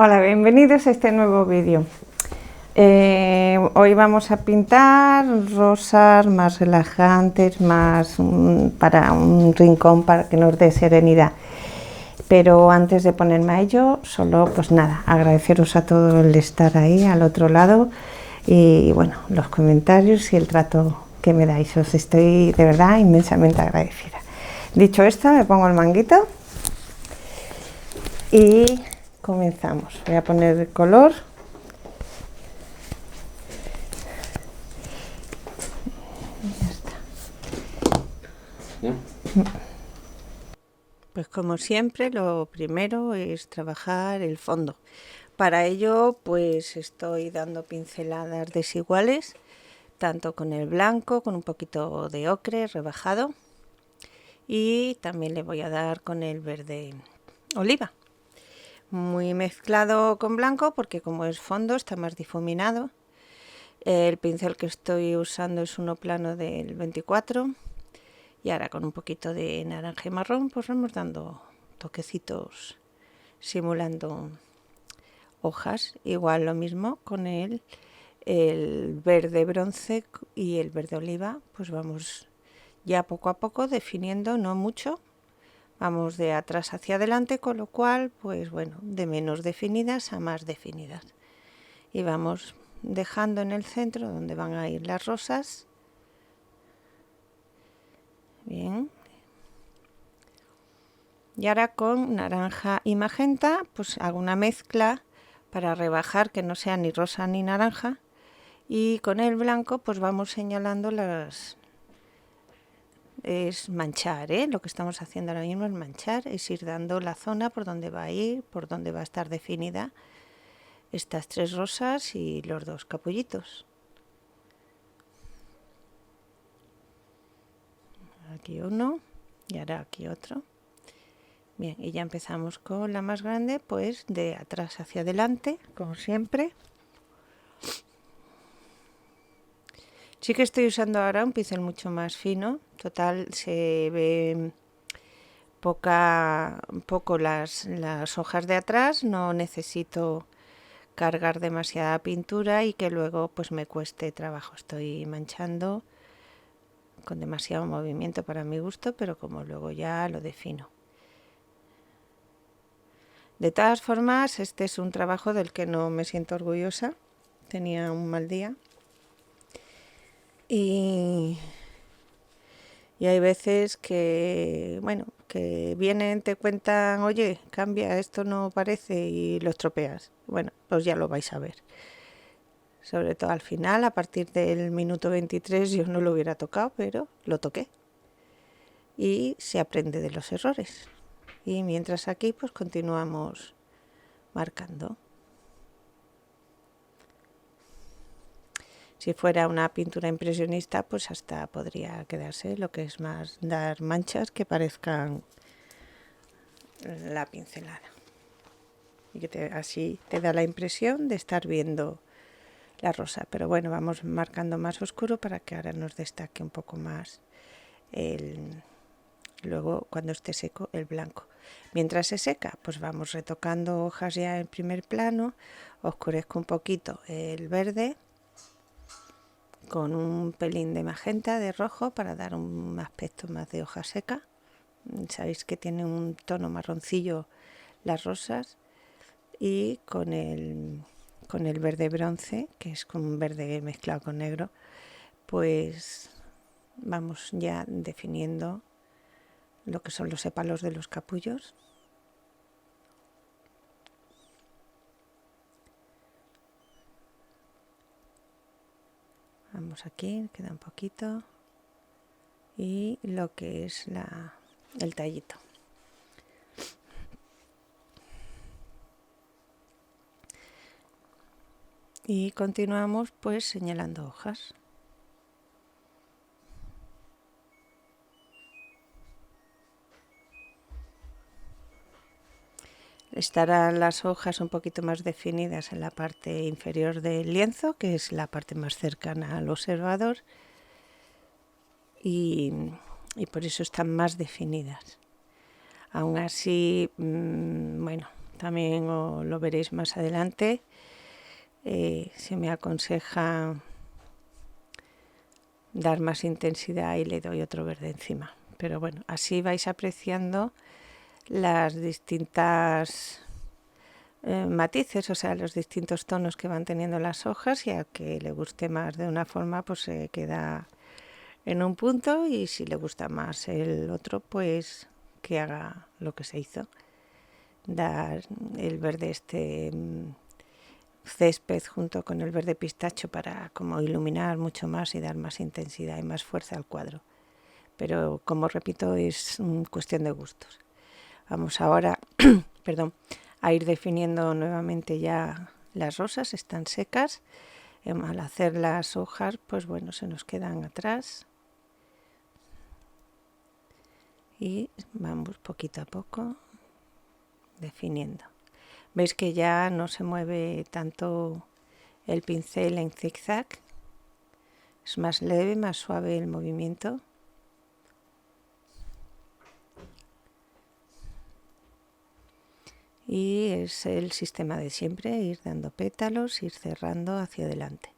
Hola, bienvenidos a este nuevo vídeo. Hoy vamos a pintar rosas más relajantes, más para un rincón para que nos dé serenidad. Pero antes de ponerme a ello, solo pues nada, agradeceros a todos el estar ahí al otro lado y bueno, los comentarios y el trato que me dais. Os estoy de verdad inmensamente agradecida. Dicho esto, me pongo el manguito y comenzamos. Voy a poner el color. Ya está. Pues como siempre, lo primero es trabajar el fondo. Para ello, pues estoy dando pinceladas desiguales, tanto con el blanco, con un poquito de ocre rebajado, y también le voy a dar con el verde oliva. Muy mezclado con blanco porque como es fondo está más difuminado. El pincel que estoy usando es uno plano del 24 y ahora con un poquito de naranja y marrón pues vamos dando toquecitos simulando hojas. Igual lo mismo con el verde bronce y el verde oliva, pues vamos ya poco a poco definiendo, no mucho. Vamos de atrás hacia adelante, con lo cual, pues bueno, de menos definidas a más definidas. Y vamos dejando en el centro donde van a ir las rosas. Bien. Y ahora con naranja y magenta, pues hago una mezcla para rebajar que no sea ni rosa ni naranja. Y con el blanco, pues vamos señalando las... Es manchar, ¿eh? Lo que estamos haciendo ahora mismo es manchar, es ir dando la zona por donde va a ir, por donde va a estar definida estas tres rosas y los dos capullitos. Aquí uno y ahora aquí otro. Bien, y ya empezamos con la más grande, pues de atrás hacia adelante, como siempre. Sí que estoy usando ahora un pincel mucho más fino, total se ve poco las hojas de atrás, no necesito cargar demasiada pintura y que luego pues me cueste trabajo. Estoy manchando con demasiado movimiento para mi gusto, pero como luego ya lo defino. De todas formas, este es un trabajo del que no me siento orgullosa. Tenía un mal día. Y hay veces que, bueno, que vienen, te cuentan, oye, cambia, esto no parece, y lo estropeas. Bueno, pues ya lo vais a ver. Sobre todo al final, a partir del minuto 23, yo no lo hubiera tocado, pero lo toqué. Y se aprende de los errores. Y mientras aquí, pues continuamos marcando. Si fuera una pintura impresionista, pues hasta podría quedarse, lo que es más dar manchas que parezcan la pincelada. Y que así te da la impresión de estar viendo la rosa. Pero bueno, vamos marcando más oscuro para que ahora nos destaque un poco más luego cuando esté seco el blanco. Mientras se seca, pues vamos retocando hojas ya en primer plano. Oscurezco un poquito el verde con un pelín de magenta, de rojo, para dar un aspecto más de hoja seca. Sabéis que tiene un tono marroncillo las rosas. Y con el verde bronce, que es con un verde mezclado con negro, pues vamos ya definiendo lo que son los sépalos de los capullos. Vamos aquí, queda un poquito. Y lo que es el tallito. Y continuamos pues señalando hojas. Estarán las hojas un poquito más definidas en la parte inferior del lienzo, que es la parte más cercana al observador, y por eso están más definidas. Aún así, bueno, también lo veréis más adelante. Se me aconseja dar más intensidad y le doy otro verde encima. Pero bueno, así vais apreciando las distintas matices, o sea, los distintos tonos que van teniendo las hojas, y a que le guste más de una forma, pues se queda en un punto, y si le gusta más el otro, pues que haga lo que se hizo. Dar el verde césped junto con el verde pistacho para como iluminar mucho más y dar más intensidad y más fuerza al cuadro. Pero como repito, es cuestión de gustos. Vamos ahora perdón, a ir definiendo nuevamente ya las rosas. Están secas. Al hacer las hojas, pues bueno, se nos quedan atrás. Y vamos poquito a poco definiendo. Veis que ya no se mueve tanto el pincel en zigzag. Es más leve, más suave el movimiento. Y es el sistema de siempre, ir dando pétalos, ir cerrando hacia adelante.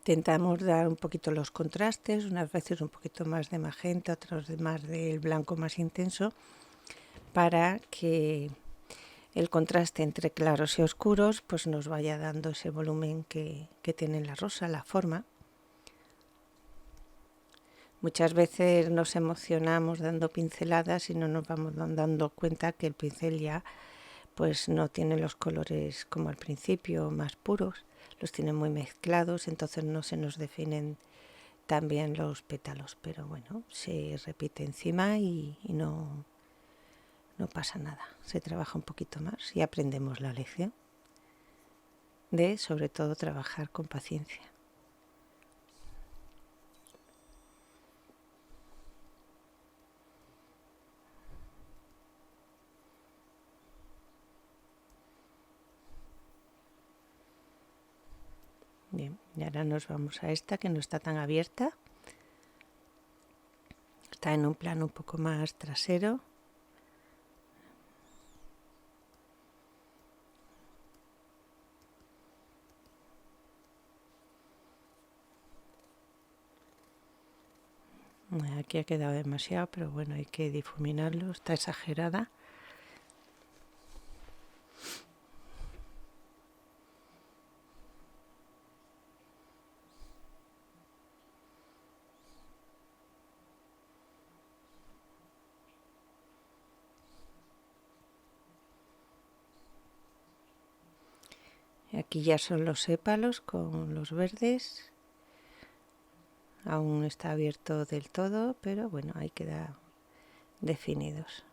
Intentamos dar un poquito los contrastes, unas veces un poquito más de magenta, otras más del blanco más intenso, para que el contraste entre claros y oscuros pues nos vaya dando ese volumen que tiene la rosa, la forma. Muchas veces nos emocionamos dando pinceladas y no nos vamos dando cuenta que el pincel ya pues no tiene los colores como al principio, más puros, los tiene muy mezclados, entonces no se nos definen tan bien los pétalos, pero bueno, se repite encima y no pasa nada, se trabaja un poquito más y aprendemos la lección de, sobre todo, trabajar con paciencia. Bien, y ahora nos vamos a esta que no está tan abierta. Está en un plano un poco más trasero. Aquí ha quedado demasiado, pero bueno, hay que difuminarlo. Está exagerada. Aquí ya son los sépalos con los verdes. Aún no está abierto del todo, pero bueno, ahí queda definidos.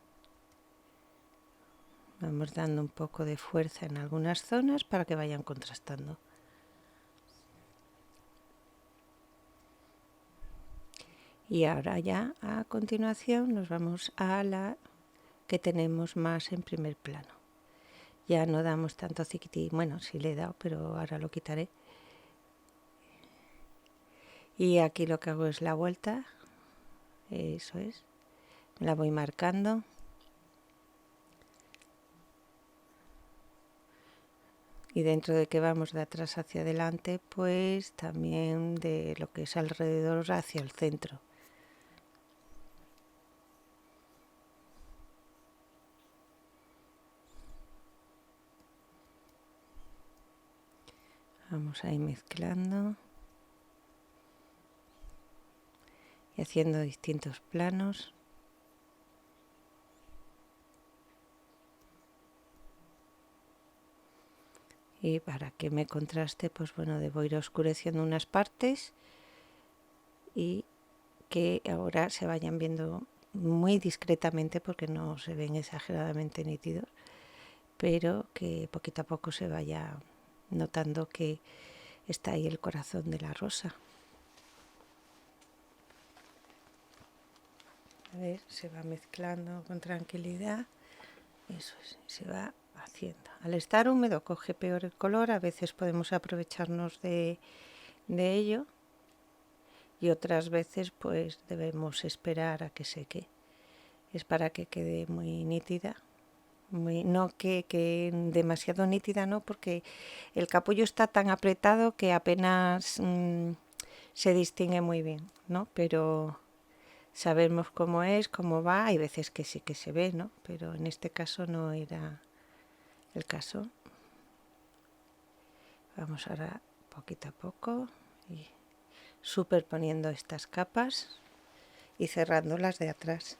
Vamos dando un poco de fuerza en algunas zonas para que vayan contrastando. Y ahora ya a continuación nos vamos a la que tenemos más en primer plano. Ya no damos tanto ziquitín, bueno, sí le he dado, pero ahora lo quitaré. Y aquí lo que hago es la vuelta, eso es, la voy marcando. Y dentro de que vamos de atrás hacia adelante, pues también de lo que es alrededor hacia el centro. Vamos ahí mezclando y haciendo distintos planos. Y para que me contraste, pues bueno, debo ir oscureciendo unas partes y que ahora se vayan viendo muy discretamente porque no se ven exageradamente nítidos, pero que poquito a poco se vaya notando que está ahí el corazón de la rosa. A ver, se va mezclando con tranquilidad. Eso es, se va haciendo. Al estar húmedo coge peor el color, a veces podemos aprovecharnos de ello y otras veces pues debemos esperar a que seque. Es para que quede muy nítida. No que demasiado nítida, no, porque el capullo está tan apretado que apenas se distingue muy bien, ¿no? Pero sabemos cómo es, cómo va, hay veces que sí que se ve, ¿no? Pero en este caso no era el caso. Vamos ahora poquito a poco y superponiendo estas capas y cerrándolas de atrás.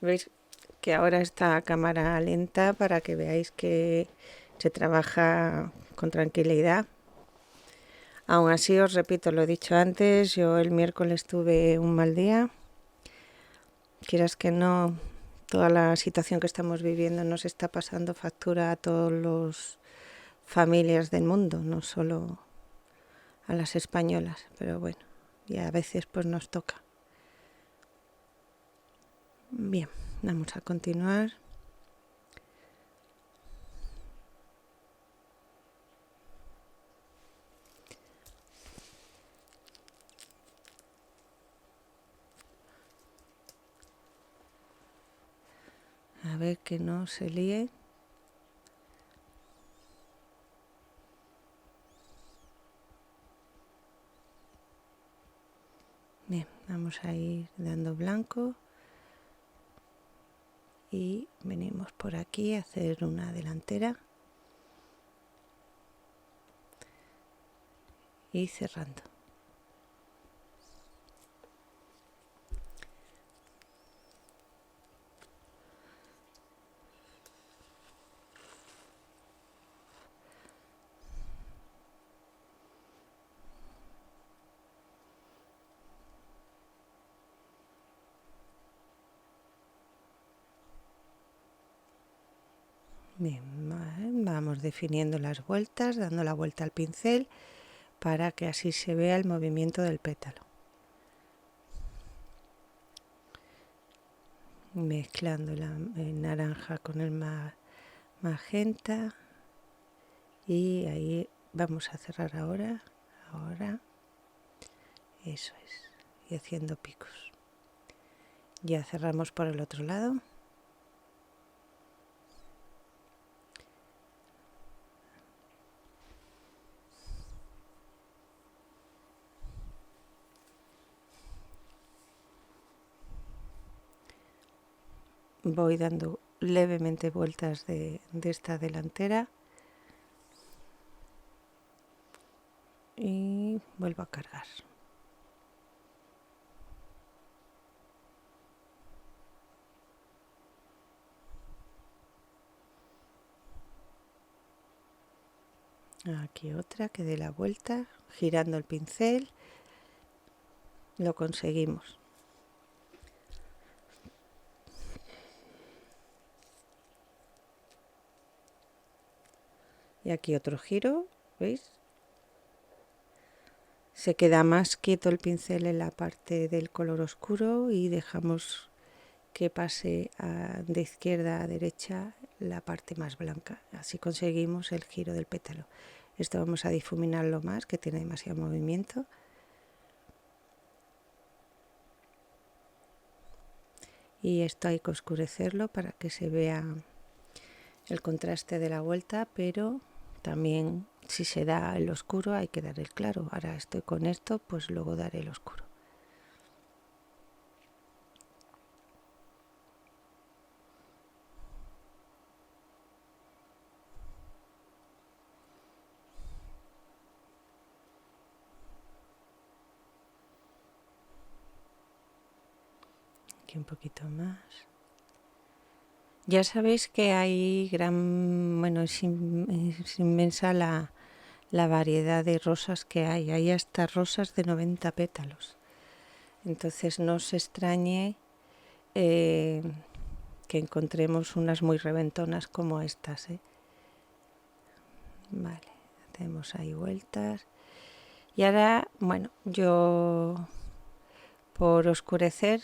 ¿Veis que ahora está a cámara lenta para que veáis que se trabaja con tranquilidad? Aún así, os repito, lo he dicho antes, yo el miércoles tuve un mal día. Quieras que no, toda la situación que estamos viviendo nos está pasando factura a todas las familias del mundo, no solo a las españolas, pero bueno, y a veces pues nos toca. Bien, vamos a continuar. A ver que no se líe. Bien, vamos a ir dando blanco y venimos por aquí a hacer una delantera y cerrando. Bien, vamos definiendo las vueltas, dando la vuelta al pincel para que así se vea el movimiento del pétalo. Mezclando el naranja con el magenta y ahí vamos a cerrar ahora, eso es, y haciendo picos. Ya cerramos por el otro lado. Voy dando levemente vueltas de esta delantera y vuelvo a cargar. Aquí otra que dé la vuelta, girando el pincel, lo conseguimos. Y aquí otro giro, ¿veis? Se queda más quieto el pincel en la parte del color oscuro y dejamos que pase de izquierda a derecha la parte más blanca. Así conseguimos el giro del pétalo. Esto vamos a difuminarlo más, que tiene demasiado movimiento. Y esto hay que oscurecerlo para que se vea el contraste de la vuelta, pero también si se da el oscuro hay que dar el claro. Ahora estoy con esto, pues luego daré el oscuro. Aquí un poquito más. Ya sabéis que hay es inmensa la variedad de rosas que hay. Hay hasta rosas de 90 pétalos. Entonces no os extrañe que encontremos unas muy reventonas como estas. Vale, hacemos ahí vueltas. Y ahora, bueno, yo por oscurecer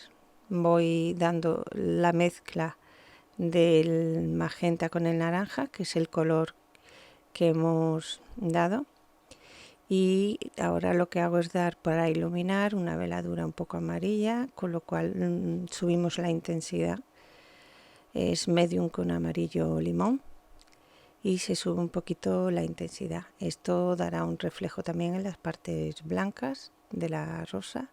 voy dando la mezcla del magenta con el naranja, que es el color que hemos dado, y ahora lo que hago es dar para iluminar una veladura un poco amarilla, con lo cual subimos la intensidad, es medium con amarillo limón, y se sube un poquito la intensidad. Esto dará un reflejo también en las partes blancas de la rosa,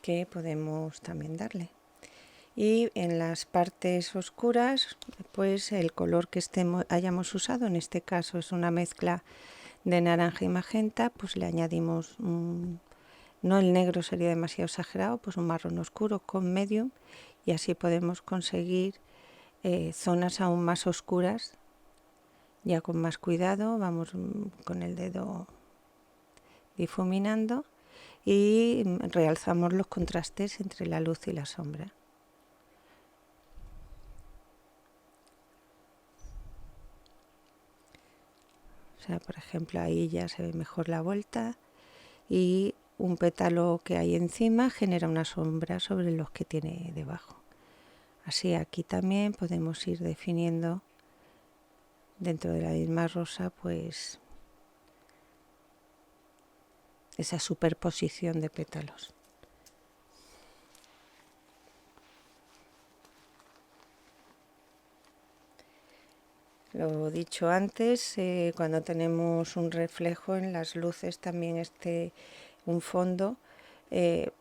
que podemos también darle. Y en las partes oscuras, pues el color que hayamos usado, en este caso es una mezcla de naranja y magenta, pues le añadimos no, el negro sería demasiado exagerado, pues un marrón oscuro con medium, y así podemos conseguir zonas aún más oscuras. Ya con más cuidado vamos con el dedo difuminando y realzamos los contrastes entre la luz y la sombra. O sea, por ejemplo, ahí ya se ve mejor la vuelta, y un pétalo que hay encima genera una sombra sobre los que tiene debajo. Así aquí también podemos ir definiendo dentro de la misma rosa, pues esa superposición de pétalos. Lo dicho antes, cuando tenemos un reflejo en las luces, también un fondo,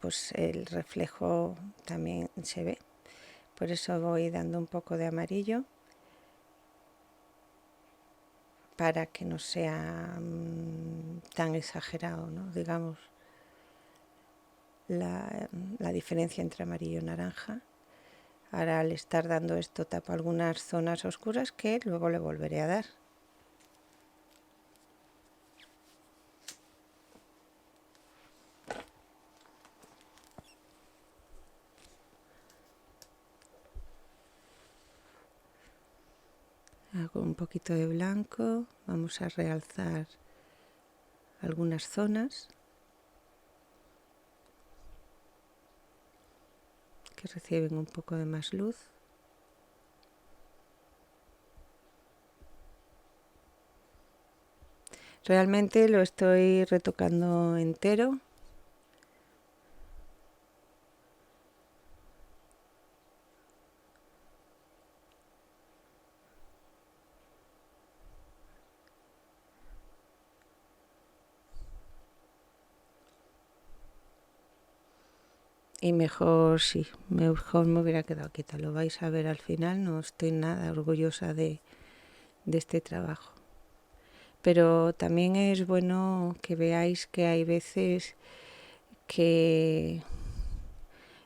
pues el reflejo también se ve. Por eso voy dando un poco de amarillo para que no sea tan exagerado, ¿no? Digamos, la diferencia entre amarillo y naranja. Ahora, al estar dando esto, tapo algunas zonas oscuras que luego le volveré a dar. Hago un poquito de blanco, vamos a realzar algunas zonas que reciben un poco de más luz. Realmente lo estoy retocando entero. Y mejor, sí, mejor me hubiera quedado quieta. Lo vais a ver al final, no estoy nada orgullosa de este trabajo. Pero también es bueno que veáis que hay veces que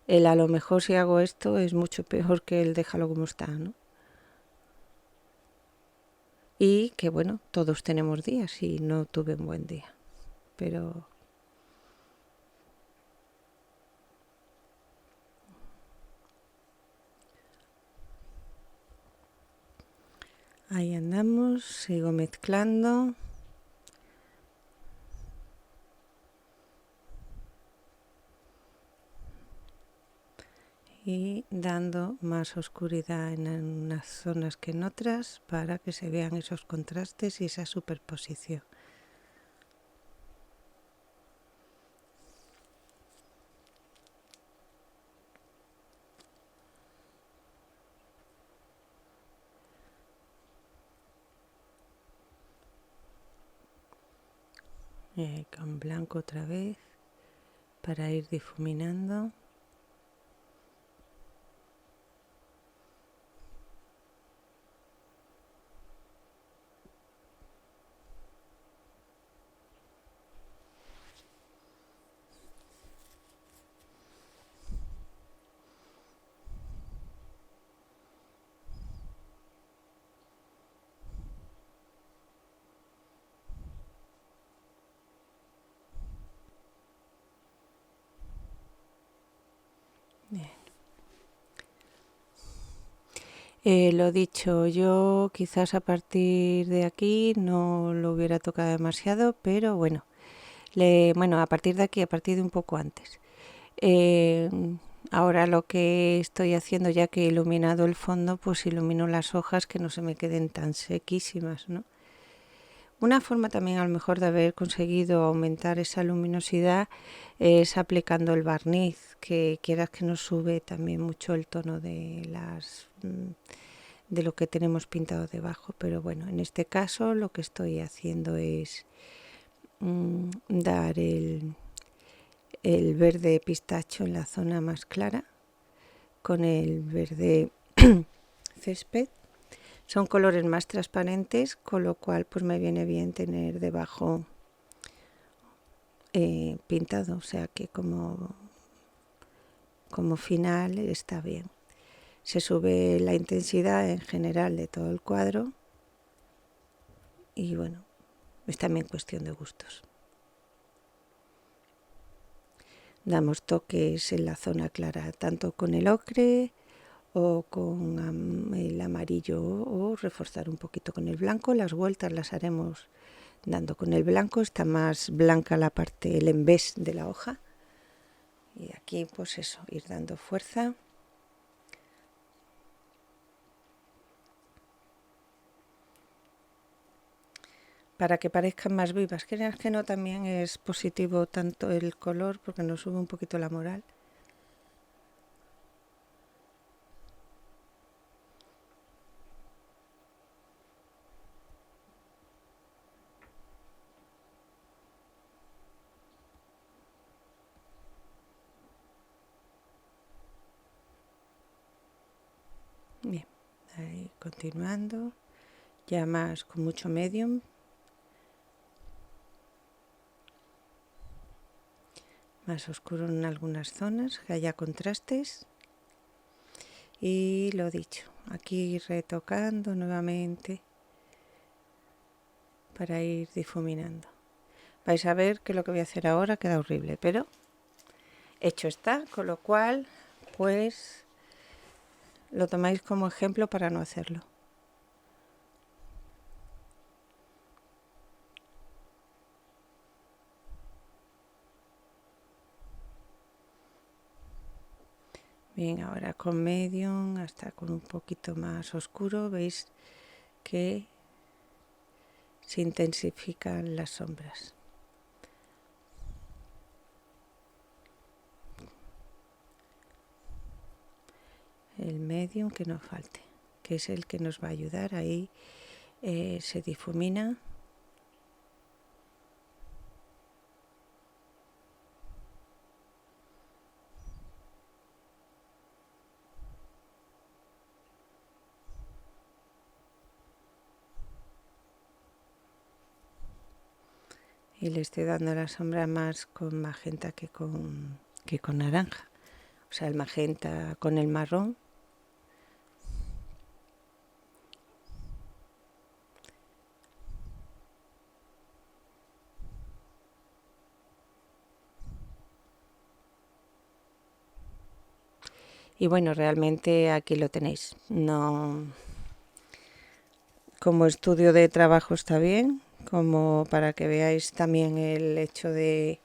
el a lo mejor si hago esto es mucho peor que el déjalo como está, ¿no? Y que bueno, todos tenemos días y no tuve un buen día. Pero ahí andamos, sigo mezclando. Y dando más oscuridad en unas zonas que en otras para que se vean esos contrastes y esa superposición. Con blanco otra vez para ir difuminando. Lo dicho, yo quizás a partir de aquí no lo hubiera tocado demasiado, pero bueno, a partir de aquí, a partir de un poco antes. Eh, Ahora lo que estoy haciendo, ya que he iluminado el fondo, pues ilumino las hojas que no se me queden tan sequísimas, ¿no? Una forma también a lo mejor de haber conseguido aumentar esa luminosidad es aplicando el barniz, que quieras que nos sube también mucho el tono de de lo que tenemos pintado debajo. Pero bueno, en este caso lo que estoy haciendo es dar el verde pistacho en la zona más clara con el verde césped. Son colores más transparentes, con lo cual pues me viene bien tener debajo pintado, o sea que como final está bien. Se sube la intensidad en general de todo el cuadro y bueno, es también cuestión de gustos. Damos toques en la zona clara, tanto con el ocre o con el amarillo, o reforzar un poquito con el blanco. Las vueltas las haremos dando con el blanco, está más blanca la parte, el embés de la hoja. Y aquí pues eso, ir dando fuerza. Para que parezcan más vivas. Creas que no, también es positivo tanto el color porque nos sube un poquito la moral. Bien, ahí continuando, ya más con mucho medium. Más oscuro en algunas zonas, que haya contrastes. Y lo dicho, aquí retocando nuevamente para ir difuminando. Vais a ver que lo que voy a hacer ahora queda horrible, pero hecho está, con lo cual pues lo tomáis como ejemplo para no hacerlo. Bien, ahora con medium hasta con un poquito más oscuro, veis que se intensifican las sombras. El medium que no falte, que es el que nos va a ayudar. Ahí se difumina. Y le estoy dando la sombra más con magenta que con naranja. O sea, el magenta con el marrón. Y bueno, realmente aquí lo tenéis. No, como estudio de trabajo está bien, como para que veáis también el hecho de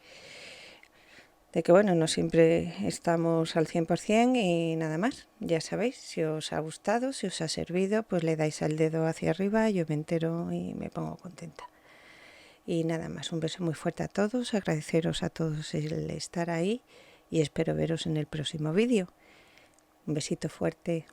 que bueno, no siempre estamos al 100% y nada más. Ya sabéis, si os ha gustado, si os ha servido, pues le dais al dedo hacia arriba, yo me entero y me pongo contenta. Y nada más, un beso muy fuerte a todos, agradeceros a todos el estar ahí y espero veros en el próximo vídeo. Un besito fuerte.